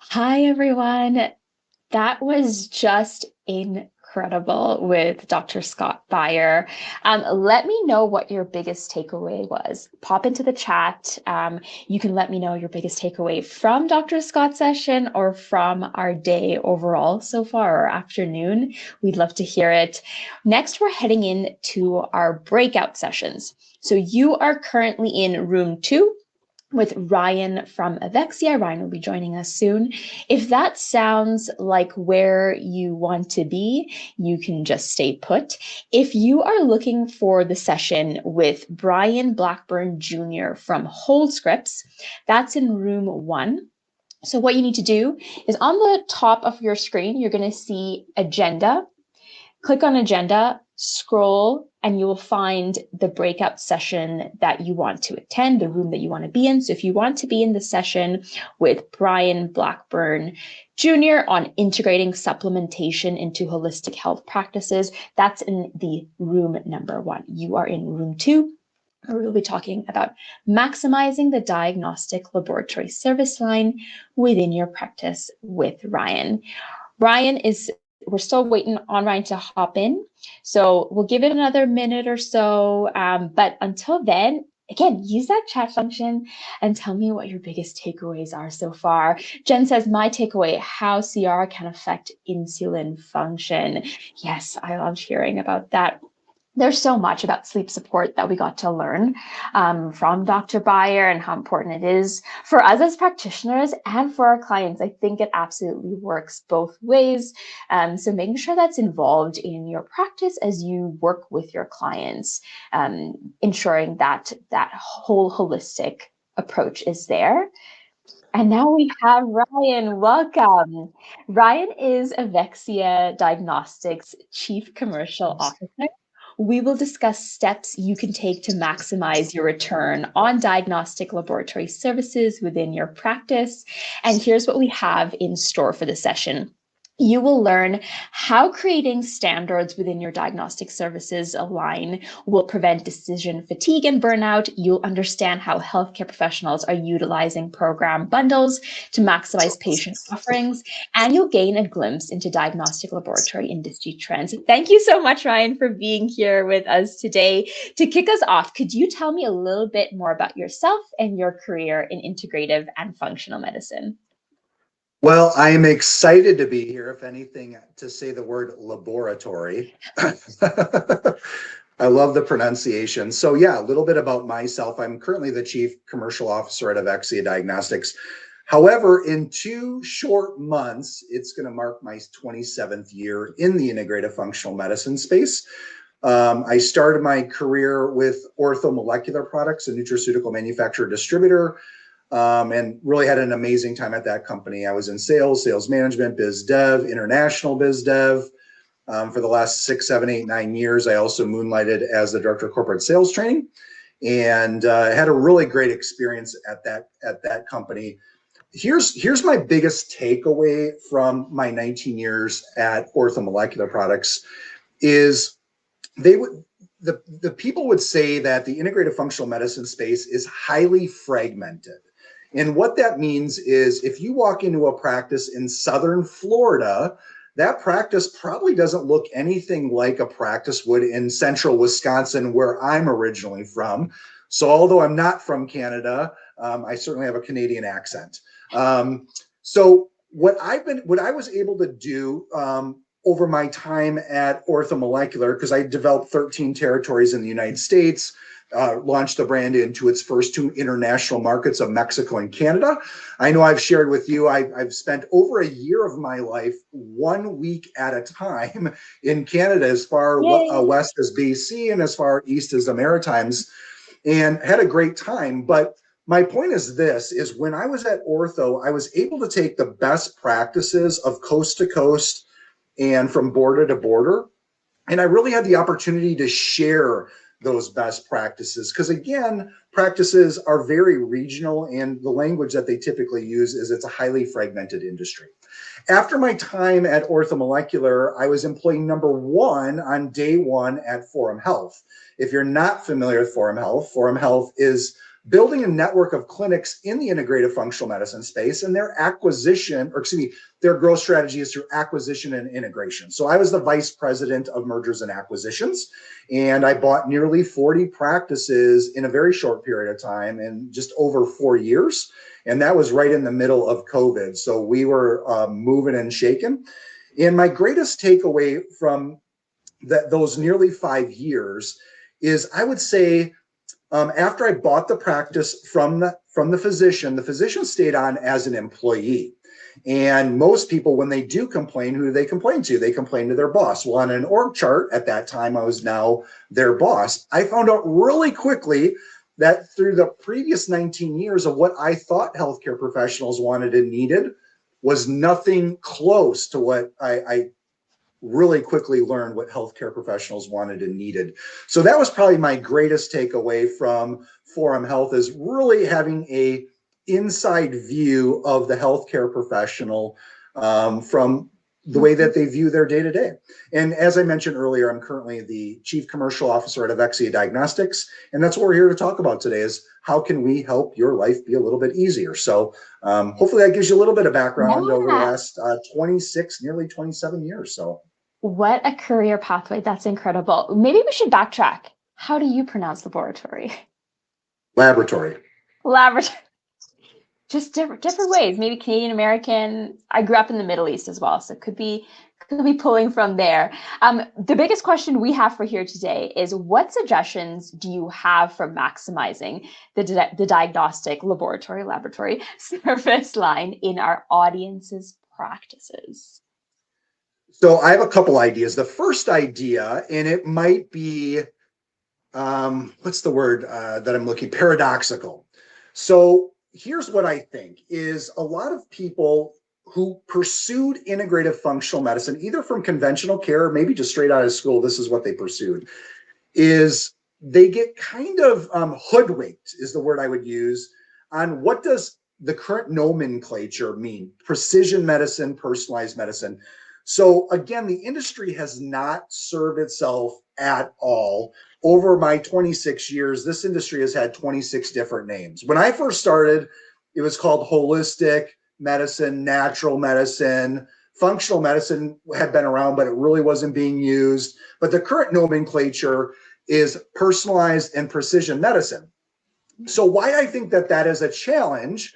Hi, everyone. That was just incredible with Dr. Scott Beyer. Let me know what your biggest takeaway was. Pop into the chat. You can let me know your biggest takeaway from Dr. Scott's session or from our day overall so far or afternoon. We'd love to hear it. Next, we're heading into our breakout sessions. So you are currently in room 2 with Ryan from Avexia. Ryan will be joining us soon. If that sounds like where you want to be, you can just stay put. If you are looking for the session with Brian Blackburn Jr. from Whole Scripts, that's in room 1. So what you need to do is on the top of your screen, you're going to see agenda. Click on agenda, scroll, and you will find the breakout session that you want to attend, the room that you want to be in. So if you want to be in the session with Brian Blackburn Jr. on integrating supplementation into holistic health practices, that's in the room number 1. You are in room 2. Where we'll be talking about maximizing the diagnostic laboratory service line within your practice with Ryan. We're still waiting on Ryan to hop in. So we'll give it another minute or so. But until then, again, use that chat function and tell me what your biggest takeaways are so far. Jen says, my takeaway, how CR can affect insulin function. Yes, I loved hearing about that. There's so much about sleep support that we got to learn from Dr. Beyer and how important it is for us as practitioners and for our clients. I think it absolutely works both ways. So making sure that's involved in your practice as you work with your clients, ensuring that that whole holistic approach is there. And now we have Ryan. Welcome. Ryan is Avexia Diagnostics Chief Commercial Officer. We will discuss steps you can take to maximize your return on diagnostic laboratory services within your practice. And here's what we have in store for the session. You will learn how creating standards within your diagnostic services line will prevent decision fatigue and burnout. You'll understand how healthcare professionals are utilizing program bundles to maximize patient offerings, and you'll gain a glimpse into diagnostic laboratory industry trends. Thank you so much, Ryan, for being here with us today. To kick us off, could you tell me a little bit more about yourself and your career in integrative and functional medicine? Well, I am excited to be here, if anything, to say the word laboratory. I love the pronunciation. So yeah, a little bit about myself. I'm currently the Chief Commercial Officer at Avexia Diagnostics. However, in 2 short months, it's going to mark my 27th year in the integrative functional medicine space. I started my career with orthomolecular products, a nutraceutical manufacturer distributor. And really had an amazing time at that company. I was in sales management, biz dev, international biz dev. For the last 6, 7, 8, 9 years, I also moonlighted as the director of corporate sales training, and had a really great experience at that company. Here's my biggest takeaway from my 19 years at orthomolecular products is the people would say that the integrative functional medicine space is highly fragmented. And what that means is if you walk into a practice in Southern Florida, that practice probably doesn't look anything like a practice would in Central Wisconsin, where I'm originally from. So although I'm not from Canada, I certainly have a Canadian accent. So what I was able to do over my time at orthomolecular, because I developed 13 territories in the United States, launched the brand into its first 2 international markets of Mexico and Canada. I know I've shared with you, I've spent over a year of my life, 1 week at a time in Canada, as far west as BC and as far east as the Maritimes, and had a great time. But my point is this, is when I was at Ortho, I was able to take the best practices of coast to coast and from border to border. And I really had the opportunity to share those best practices, because again, practices are very regional, and the language that they typically use is it's a highly fragmented industry. After my time at orthomolecular, I was employee number 1 on day 1 at Forum Health. If you're not familiar with Forum Health is building a network of clinics in the integrative functional medicine space, and their acquisition, or excuse me, their growth strategy is through acquisition and integration. So I was the vice president of mergers and acquisitions, and I bought nearly 40 practices in a very short period of time, in just over 4 years. And that was right in the middle of COVID. So we were moving and shaking. And my greatest takeaway from those nearly 5 years is, I would say, after I bought the practice from the physician stayed on as an employee. And most people, when they do complain, who do they complain to? They complain to their boss. Well, on an org chart at that time, I was now their boss. I found out really quickly that through the previous 19 years of what I thought healthcare professionals wanted and needed was nothing close to what I really quickly learned what healthcare professionals wanted and needed. So that was probably my greatest takeaway from Forum Health, is really having a inside view of the healthcare professional from the way that they view their day-to-day. And as I mentioned earlier, I'm currently the Chief Commercial Officer at Avexia Diagnostics. And that's what we're here to talk about today, is how can we help your life be a little bit easier? So hopefully that gives you a little bit of background over the last 26, nearly 27 years. So what a career pathway. That's incredible. Maybe we should backtrack. How do you pronounce laboratory? Laboratory. Laboratory. Just different ways. Maybe Canadian American. I grew up in the Middle East as well, so could be pulling from there. The biggest question we have for here today is, what suggestions do you have for maximizing the diagnostic laboratory service line in our audience's practices? So I have a couple ideas. The first idea, and it might be, what's the word that I'm looking, paradoxical. So here's what I think is, a lot of people who pursued integrative functional medicine, either from conventional care or maybe just straight out of school, this is what they pursued, is they get kind of hoodwinked, is the word I would use, on what does the current nomenclature mean: precision medicine, personalized medicine. So again, the industry has not served itself at all. Over my 26 years, this industry has had 26 different names. When I first started, it was called holistic medicine, natural medicine. Functional medicine had been around, but it really wasn't being used. But the current nomenclature is personalized and precision medicine. So why I think that is a challenge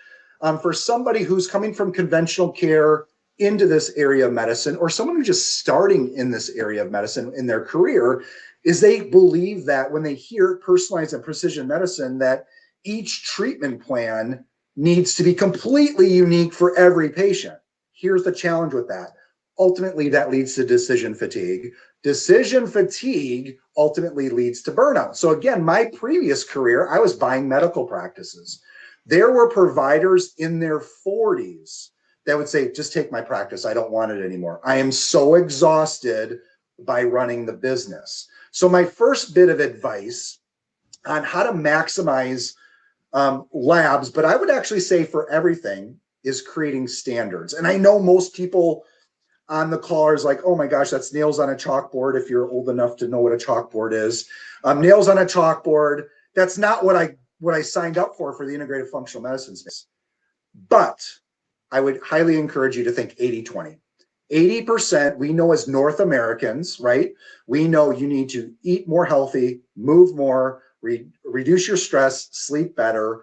for somebody who's coming from conventional care into this area of medicine, or someone who's just starting in this area of medicine in their career, is they believe that when they hear personalized and precision medicine, that each treatment plan needs to be completely unique for every patient. Here's the challenge with that. Ultimately, that leads to decision fatigue. Decision fatigue ultimately leads to burnout. So again, my previous career, I was buying medical practices. There were providers in their 40s that would say, just take my practice. I don't want it anymore. I am so exhausted by running the business. So my first bit of advice on how to maximize labs, but I would actually say for everything, is creating standards. And I know most people on the call are like, oh my gosh, that's nails on a chalkboard. If you're old enough to know what a chalkboard is, nails on a chalkboard. That's not what I signed up for the integrative functional medicine space. But I would highly encourage you to think 80-20. 80%, we know as North Americans, right? We know you need to eat more healthy, move more, reduce your stress, sleep better,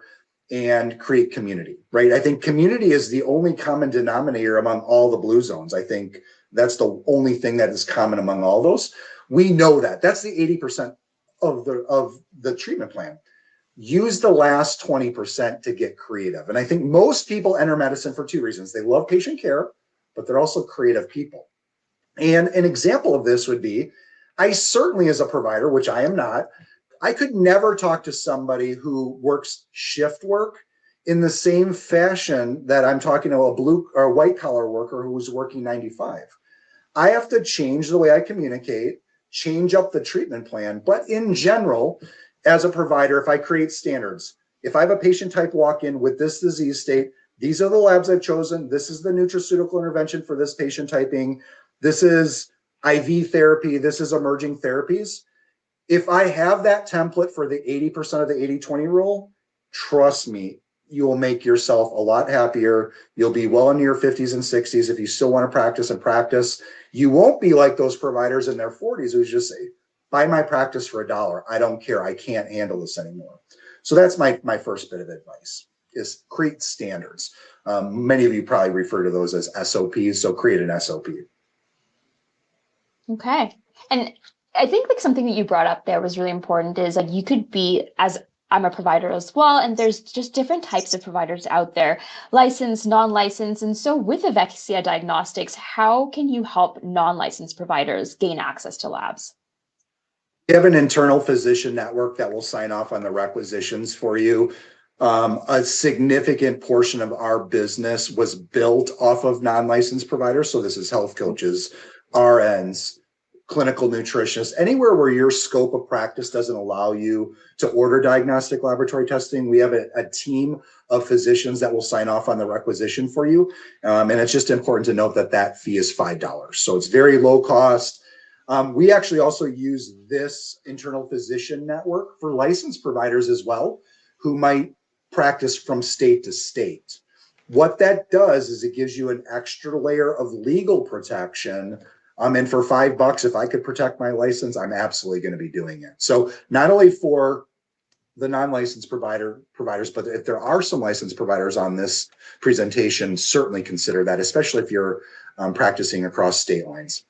and create community, right? I think community is the only common denominator among all the blue zones. I think that's the only thing that is common among all those. We know that. That's the 80% of the treatment plan. Use the last 20% to get creative. And I think most people enter medicine for two reasons. They love patient care, but they're also creative people. And an example of this would be, I certainly, as a provider, which I am not, I could never talk to somebody who works shift work in the same fashion that I'm talking to a blue or white collar worker who's working 9 to 5. I have to change the way I communicate, change up the treatment plan. But in general, as a provider, if I create standards, if I have a patient type walk in with this disease state, these are the labs I've chosen. This is the nutraceutical intervention for this patient typing. This is IV therapy. This is emerging therapies. If I have that template for the 80% of the 80-20 rule, trust me, you will make yourself a lot happier. You'll be well into your 50s and 60s if you still want to practice and practice. You won't be like those providers in their 40s who just say, buy my practice for $1. I don't care. I can't handle this anymore. So that's my first bit of advice, is create standards. Many of you probably refer to those as SOPs. So create an SOP. Okay. And I think like something that you brought up there was really important is like you could be, as I'm a provider as well, and there's just different types of providers out there, licensed, non-licensed. And so with Avexia Diagnostics, how can you help non-licensed providers gain access to labs? We have an internal physician network that will sign off on the requisitions for you. A significant portion of our business was built off of non-licensed providers. So this is health coaches, RNs, clinical nutritionists, anywhere where your scope of practice doesn't allow you to order diagnostic laboratory testing. We have a team of physicians that will sign off on the requisition for you. And it's just important to note that that fee is $5. So it's very low cost. We actually also use this internal physician network for licensed providers as well, who might practice from state to state. What that does is it gives you an extra layer of legal protection. And for $5, if I could protect my license, I'm absolutely going to be doing it. So not only for the non-licensed providers, but if there are some licensed providers on this presentation, certainly consider that, especially if you're practicing across state lines.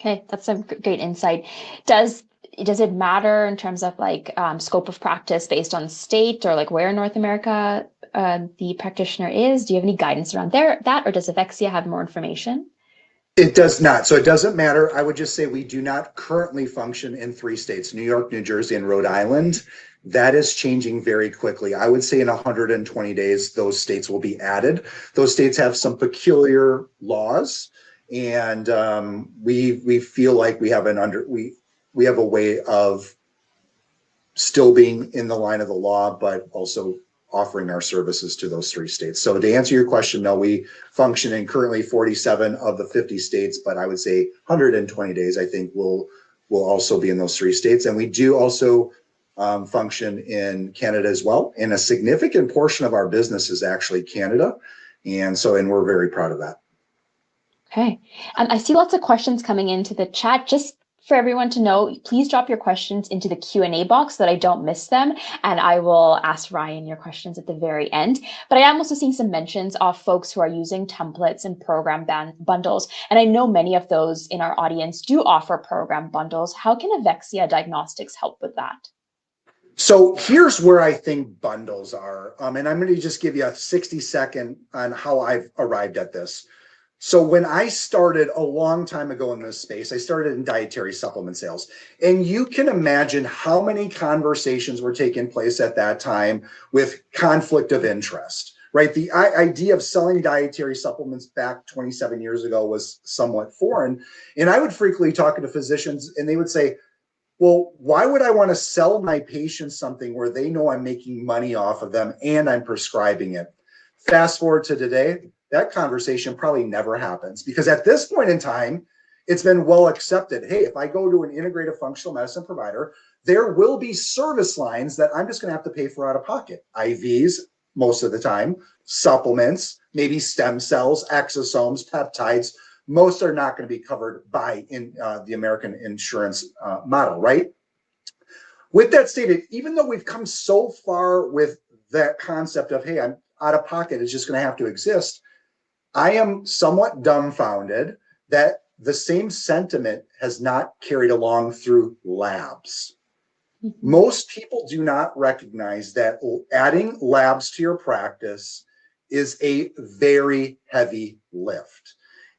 Okay, that's a great insight. Does it matter in terms of like scope of practice based on state or like where in North America the practitioner is? Do you have any guidance around that, or does Avexia have more information? It does not. So it doesn't matter. I would just say we do not currently function in 3 states, New York, New Jersey, and Rhode Island. That is changing very quickly. I would say in 120 days, those states will be added. Those states have some peculiar laws, and we feel like we have we have a way of still being in the line of the law, but also offering our services to those 3 states. So to answer your question, no, we function in currently 47 of the 50 states, but I would say 120 days, I think will also be in those 3 states. And we do also function in Canada as well. And a significant portion of our business is actually Canada. And we're very proud of that. Okay. I see lots of questions coming into the chat. Just for everyone to know, please drop your questions into the Q&A box so that I don't miss them. And I will ask Ryan your questions at the very end. But I am also seeing some mentions of folks who are using templates and program bundles. And I know many of those in our audience do offer program bundles. How can Avexia Diagnostics help with that? So here's where I think bundles are. And I'm going to just give you a 60-second on how I've arrived at this. So when I started a long time ago in this space, I started in dietary supplement sales. And you can imagine how many conversations were taking place at that time with conflict of interest, right? The idea of selling dietary supplements back 27 years ago was somewhat foreign. And I would frequently talk to physicians and they would say, well, why would I want to sell my patients something where they know I'm making money off of them and I'm prescribing it? Fast forward to today, that conversation probably never happens, because at this point in time, it's been well accepted. Hey, if I go to an integrative functional medicine provider, there will be service lines that I'm just going to have to pay for out of pocket. IVs, most of the time, supplements, maybe stem cells, exosomes, peptides. Most are not going to be covered by the American insurance model, right? With that stated, even though we've come so far with that concept of, hey, I'm out of pocket, it's just going to have to exist, I am somewhat dumbfounded that the same sentiment has not carried along through labs. Mm-hmm. Most people do not recognize that adding labs to your practice is a very heavy lift.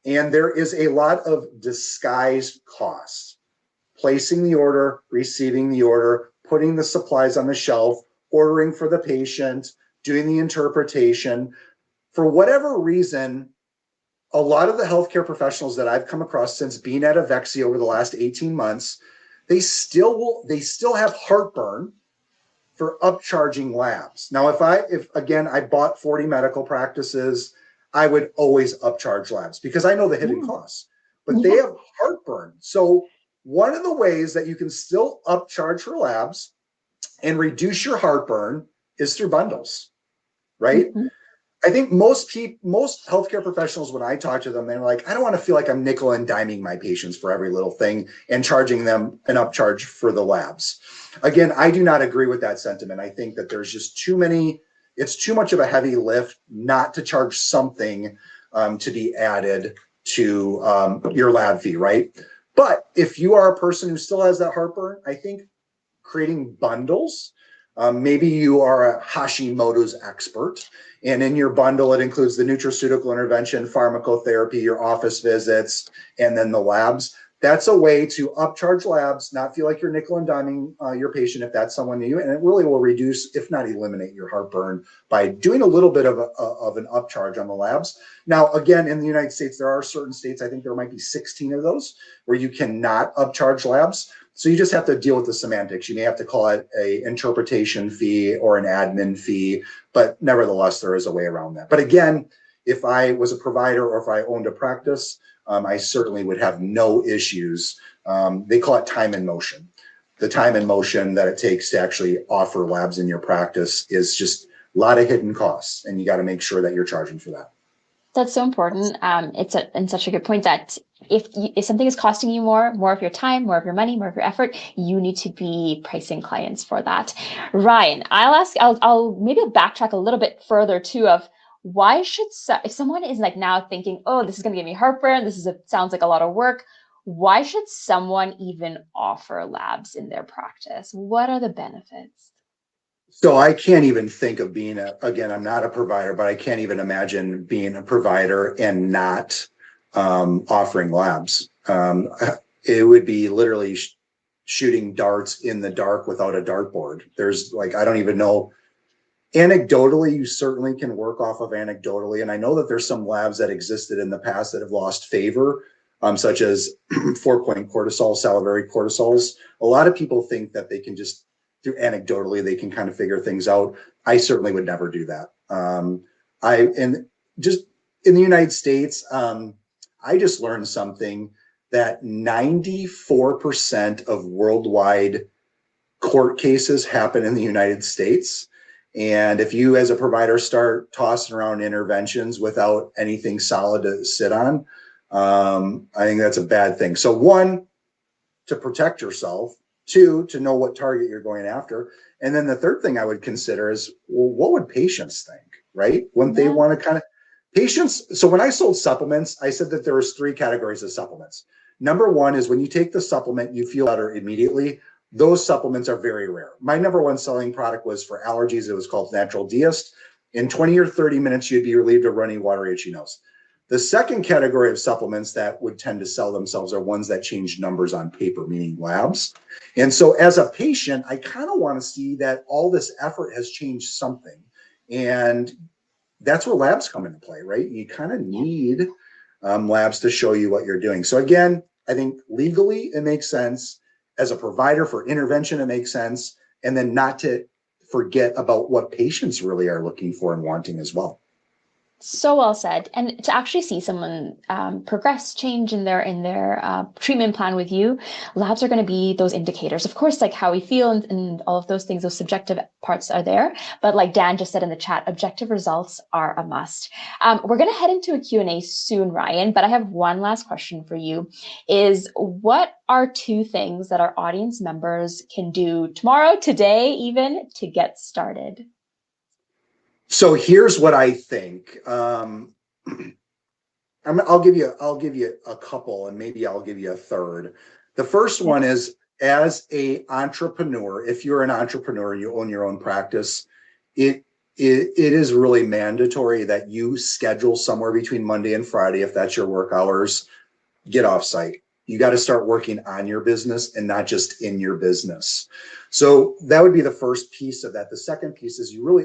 And there is a lot of disguised costs. Placing the order, receiving the order, putting the supplies on the shelf, ordering for the patient, doing the interpretation. For whatever reason, a lot of the healthcare professionals that I've come across since being at Avexia over the last 18 months, they still have heartburn for upcharging labs. Now, if again, I bought 40 medical practices, I would always upcharge labs because I know the hidden costs, but they have heartburn. So one of the ways that you can still upcharge for labs and reduce your heartburn is through bundles, right? Mhm. I think most healthcare professionals, when I talk to them, they're like, I don't want to feel like I'm nickel and diming my patients for every little thing and charging them an upcharge for the labs. Again, I do not agree with that sentiment. I think that there's just it's too much of a heavy lift not to charge something to be added to your lab fee, right? But if you are a person who still has that heartburn, I think creating bundles. Maybe you are a Hashimoto's expert, and in your bundle, it includes the nutraceutical intervention, pharmacotherapy, your office visits, and then the labs. That's a way to upcharge labs, not feel like you're nickel and diming your patient if that's someone new, and it really will reduce, if not eliminate, your heartburn by doing a little bit of an upcharge on the labs. Now, again, in the United States, there are certain states, I think there might be 16 of those, where you cannot upcharge labs. So you just have to deal with the semantics. You may have to call it a interpretation fee or an admin fee, but nevertheless, there is a way around that. But again, if I was a provider or if I owned a practice, I certainly would have no issues. They call it time and motion. The time and motion that it takes to actually offer labs in your practice is just a lot of hidden costs, and you got to make sure that you're charging for that. That's so important. And such a good point that if something is costing you more of your time, more of your money, more of your effort, you need to be pricing clients for that. Ryan, I'll maybe backtrack a little bit further too of why should if someone is like now thinking, oh, this is going to give me heartburn, sounds like a lot of work. Why should someone even offer labs in their practice? What are the benefits? So I can't even think of being again, I'm not a provider, but I can't even imagine being a provider and not offering labs. It would be literally shooting darts in the dark without a dartboard. There's like, I don't even know. Anecdotally, you certainly can work off of anecdotally. And I know that there's some labs that existed in the past that have lost favor, such as 4-point cortisol, salivary cortisols. A lot of people think that they can just, through anecdotally, they can kind of figure things out. I certainly would never do that. And just in the United States, I just learned something that 94% of worldwide court cases happen in the United States. And if you as a provider start tossing around interventions without anything solid to sit on, I think that's a bad thing. So one, to protect yourself. Two, to know what target you're going after. And then the third thing I would consider is, well, what would patients think, right? Wouldn't they want to kind of patients? So when I sold supplements, I said that there was 3 categories of supplements. Number one is when you take the supplement, you feel better immediately. Those supplements are very rare. My number one selling product was for allergies. It was called Natural Deist. In 20 or 30 minutes, you'd be relieved of runny, watery, itchy nose. The second category of supplements that would tend to sell themselves are ones that change numbers on paper, meaning labs. And so as a patient, I kind of want to see that all this effort has changed something. And that's where labs come into play, right? You kind of need labs to show you what you're doing. So again, I think legally it makes sense. As a provider for intervention, it makes sense. And then not to forget about what patients really are looking for and wanting as well. So well said. And to actually see someone progress, change in their treatment plan with you, labs are going to be those indicators. Of course, like how we feel and all of those things, those subjective parts are there. But like Dan just said in the chat, objective results are a must. We're going to head into a Q&A soon, Ryan, but I have one last question for you. Is what are 2 things that our audience members can do tomorrow, today, even to get started? So here's what I think. I'll give you a couple, and maybe I'll give you a third. The first one is, as a entrepreneur, if you're an entrepreneur, you own your own practice, it is really mandatory that you schedule somewhere between Monday and Friday, if that's your work hours, get off site. You got to start working on your business and not just in your business. So that would be the first piece of that. The second piece is you really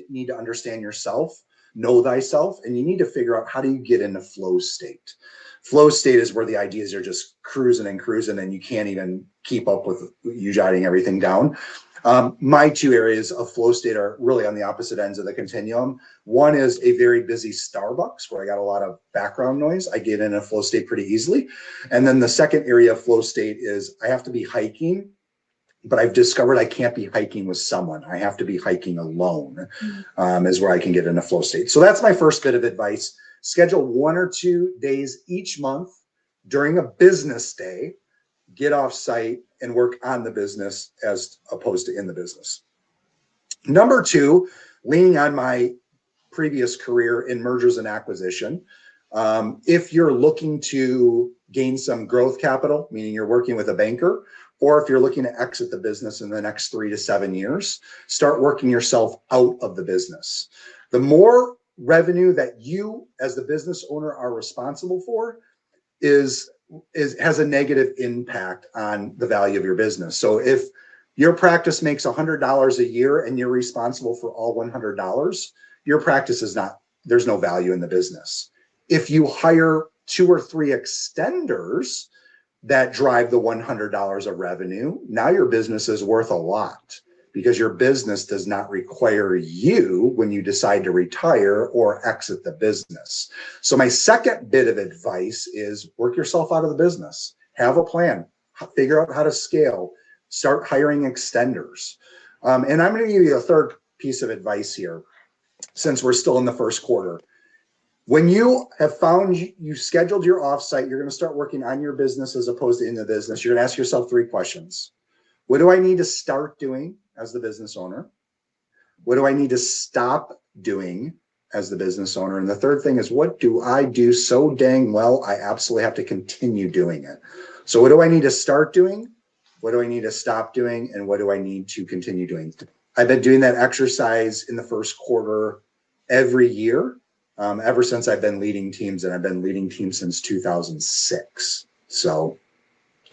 need to understand yourself, know thyself, and you need to figure out how do you get into flow state. Flow state is where the ideas are just cruising and you can't even keep up with you jotting everything down. My 2 areas of flow state are really on the opposite ends of the continuum. One is a very busy Starbucks where I got a lot of background noise. I get in a flow state pretty easily. And then the second area of flow state is I have to be hiking but I've discovered I can't be hiking with someone. I have to be hiking alone, is where I can get in a flow state. So that's my first bit of advice. Schedule 1 or 2 days each month during a business day, get off site and work on the business as opposed to in the business. Number 2, leaning on my previous career in mergers and acquisition. If you're looking to gain some growth capital, meaning you're working with a banker, or if you're looking to exit the business in the next 3 to 7 years, start working yourself out of the business. The more revenue that you as the business owner are responsible for has a negative impact on the value of your business. So if your practice makes $100 a year and you're responsible for all $100, your practice is not, there's no value in the business. If you hire 2 or 3 extenders that drive the $100 of revenue, now your business is worth a lot, because your business does not require you when you decide to retire or exit the business. So my second bit of advice is work yourself out of the business. Have a plan, figure out how to scale, start hiring extenders. And I'm going to give you a third piece of advice here, since we're still in the first quarter. When you have found you scheduled your offsite, you're going to start working on your business as opposed to in the business. You're going to ask yourself 3 questions. What do I need to start doing as the business owner? What do I need to stop doing as the business owner? And the third thing is, what do I do so dang well I absolutely have to continue doing it? So what do I need to start doing? What do I need to stop doing? And what do I need to continue doing? I've been doing that exercise in the first quarter every year, ever since I've been leading teams, and I've been leading teams since 2006. So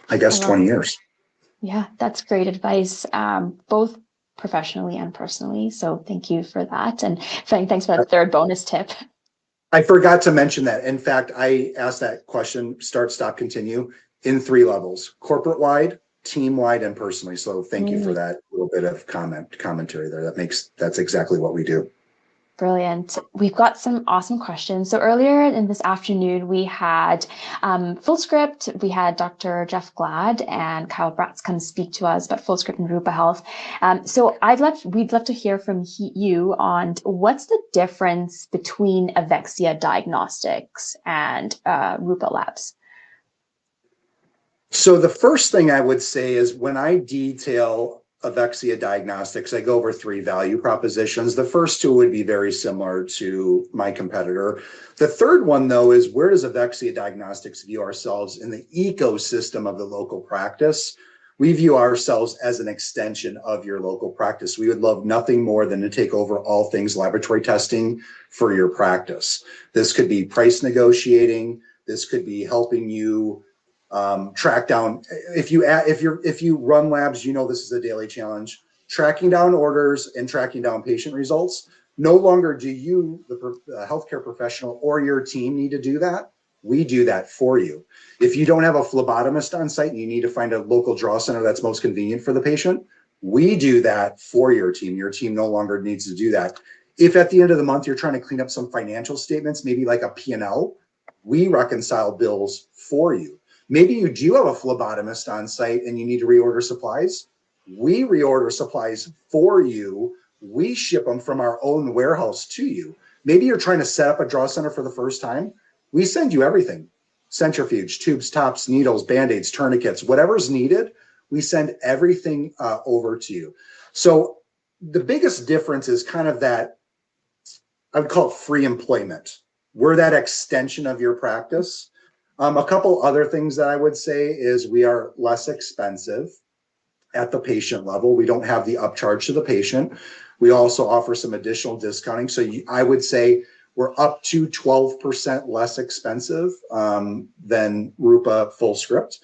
I guess 20 years. Yeah, that's great advice, both professionally and personally. So thank you for that. And thanks for that third bonus tip. I forgot to mention that. In fact, I asked that question, start, stop, continue, in 3 levels: corporate-wide, team-wide, and personally. So thank you for that little bit of commentary there. That's exactly what we do. Brilliant. We've got some awesome questions. So earlier in this afternoon, we had Full Script. We had Dr. Jeff Glad and Kyle Bratz come speak to us about Full Script and Rupa Health. So we'd love to hear from you on what's the difference between Avexia Diagnostics and Rupa Labs. So the first thing I would say is, when I detail Avexia Diagnostics, I go over 3 value propositions. The first 2 would be very similar to my competitor. The third one, though, is, where does Avexia Diagnostics view ourselves in the ecosystem of the local practice? We view ourselves as an extension of your local practice. We would love nothing more than to take over all things laboratory testing for your practice. This could be price negotiating. This could be helping you track down, if you run labs, you know this is a daily challenge, tracking down orders and tracking down patient results. No longer do you, the healthcare professional, or your team need to do that. We do that for you. If you don't have a phlebotomist on site and you need to find a local draw center that's most convenient for the patient, we do that for your team. Your team no longer needs to do that. If at the end of the month you're trying to clean up some financial statements, maybe like a P&L, we reconcile bills for you. Maybe you do have a phlebotomist on site and you need to reorder supplies. We reorder supplies for you. We ship them from our own warehouse to you. Maybe you're trying to set up a draw center for the first time. We send you everything: centrifuge, tubes, tops, needles, Band-Aids, tourniquets, whatever's needed. We send everything over to you. So the biggest difference is kind of that, I would call it free employment. We're that extension of your practice. A couple other things that I would say is, we are less expensive at the patient level. We don't have the upcharge to the patient. We also offer some additional discounting. So I would say we're up to 12% less expensive than Rupa Full Script.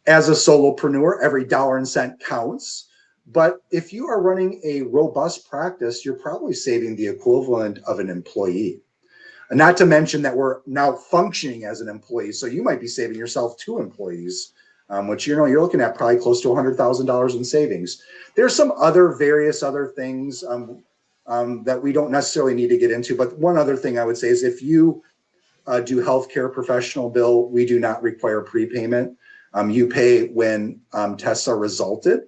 As a solopreneur, every dollar and cent counts. But if you are running a robust practice, you're probably saving the equivalent of an employee. And not to mention that we're now functioning as an employee. So you might be saving yourself 2 employees, which, you're looking at probably close to $100,000 in savings. There's some various other things that we don't necessarily need to get into. But one other thing I would say is, if you do healthcare professional bill, we do not require prepayment. You pay when tests are resulted.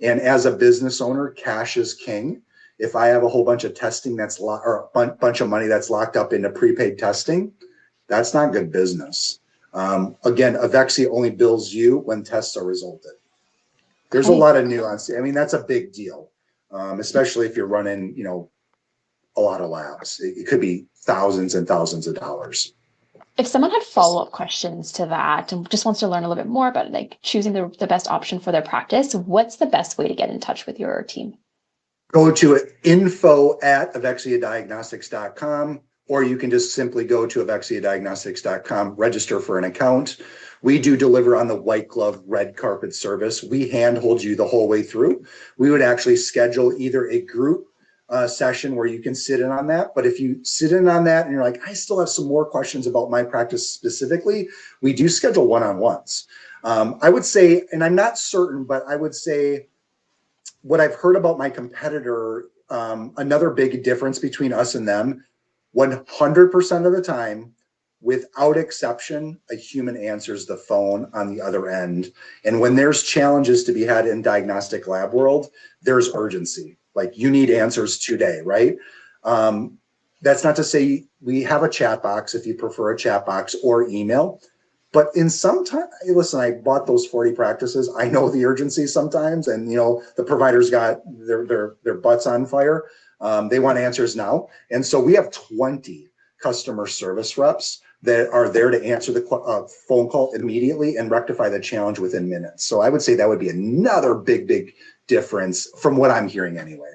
And as a business owner, cash is king. If I have a whole bunch of testing or a bunch of money that's locked up into prepaid testing, that's not good business. Again, Avexia only bills you when tests are resulted. There's a lot of nuance. I mean, that's a big deal, especially if you're running, a lot of labs. It could be thousands and thousands of dollars. If someone had follow-up questions to that and just wants to learn a little bit more about like choosing the best option for their practice, what's the best way to get in touch with your team? Go to info@avexiadiagnostics.com, or you can just simply go to avexiadiagnostics.com, register for an account. We do deliver on the white glove red carpet service. We handhold you the whole way through. We would actually schedule either a group session where you can sit in on that. But if you sit in on that and you're like, I still have some more questions about my practice specifically, we do schedule one-on-ones. I would say, and I'm not certain, but I would say what I've heard about my competitor, another big difference between us and them, 100% of the time, without exception, a human answers the phone on the other end. And when there's challenges to be had in diagnostic lab world, there's urgency. Like, you need answers today, right? That's not to say we have a chat box if you prefer a chat box or email. But in some time, listen, I bought those 40 practices. I know the urgency sometimes, and the providers got their butts on fire. They want answers now. And so we have 20 customer service reps that are there to answer the phone call immediately and rectify the challenge within minutes. So I would say that would be another big difference from what I'm hearing anyway.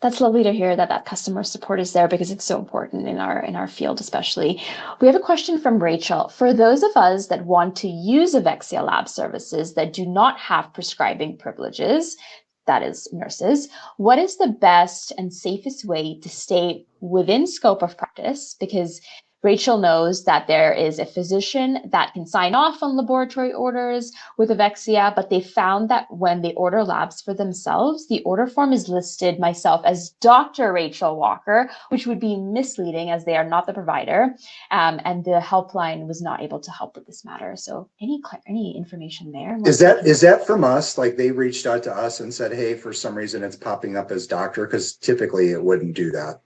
That's lovely to hear that customer support is there, because it's so important in our field, especially. We have a question from Rachel. For those of us that want to use Avexia lab services that do not have prescribing privileges, that is nurses, what is the best and safest way to stay within scope of practice? Because Rachel knows that there is a physician that can sign off on laboratory orders with Avexia, but they found that when they order labs for themselves, the order form is listed myself as Dr. Rachel Walker, which would be misleading as they are not the provider. And the helpline was not able to help with this matter. So any information there? Is that from us? Like, they reached out to us and said, hey, for some reason it's popping up as doctor, because typically it wouldn't do that.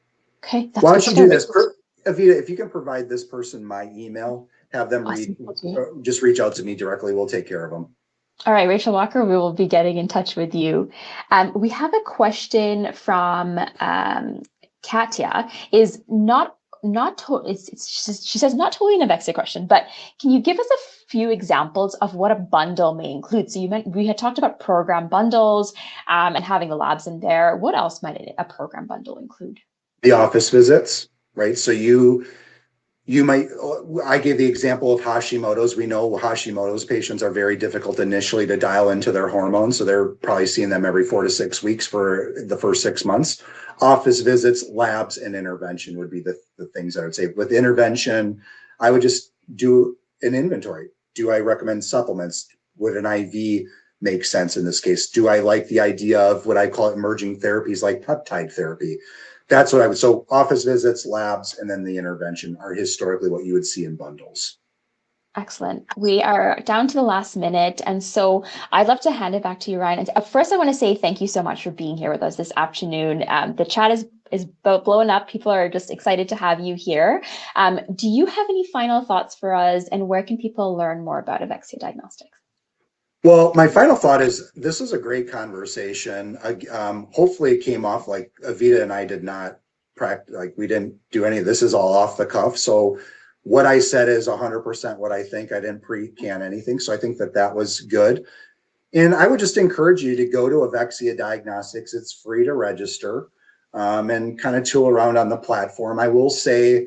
Okay. Why don't you do this? Avita, if you can provide this person my email, have them just reach out to me directly. We'll take care of them. All right, Rachel Walker, we will be getting in touch with you. We have a question from Katya. She says not totally an Avexia question, but can you give us a few examples of what a bundle may include? So we had talked about program bundles and having the labs in there. What else might a program bundle include? The office visits. Right. So you might, I gave the example of Hashimoto's. We know Hashimoto's patients are very difficult initially to dial into their hormones. So they're probably seeing them every 4 to 6 weeks for the first 6 months. Office visits, labs, and intervention would be the things I would say. With intervention, I would just do an inventory. Do I recommend supplements? Would an IV make sense in this case? Do I like the idea of what I call emerging therapies like peptide therapy? That's what I would. So office visits, labs, and then the intervention are historically what you would see in bundles. Excellent. We are down to the last minute. And so I'd love to hand it back to you, Ryan. And first, I want to say thank you so much for being here with us this afternoon. The chat is blowing up. People are just excited to have you here. Do you have any final thoughts for us, and where can people learn more about Avexia Diagnostics? Well, my final thought is this is a great conversation. Hopefully it came off like Avita and I did not practice, like we didn't do any of this. Is all off the cuff. So what I said is 100% what I think. I didn't pre-can anything. So I think that was good. And I would just encourage you to go to Avexia Diagnostics. It's free to register and kind of tool around on the platform. I will say,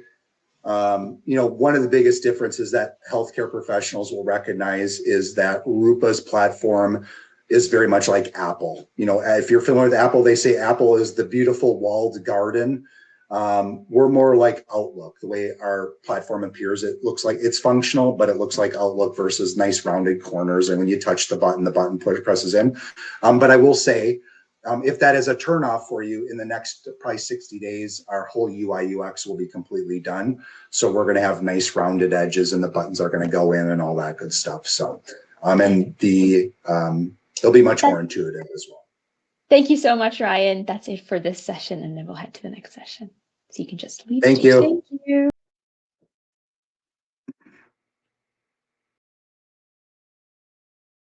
one of the biggest differences that healthcare professionals will recognize is that Rupa's platform is very much like Apple. If you're familiar with Apple, they say Apple is the beautiful walled garden. We're more like Outlook. The way our platform appears, it looks like it's functional, but it looks like Outlook versus nice rounded corners. And when you touch the button presses in. But I will say, if that is a turnoff for you, in the next probably 60 days, our whole UI UX will be completely done. So we're going to have nice rounded edges, and the buttons are going to go in and all that good stuff. So, and it'll be much more intuitive as well. Thank you so much, Ryan. That's it for this session, and then we'll head to the next session. So you can just leave. Thank you. Thank you.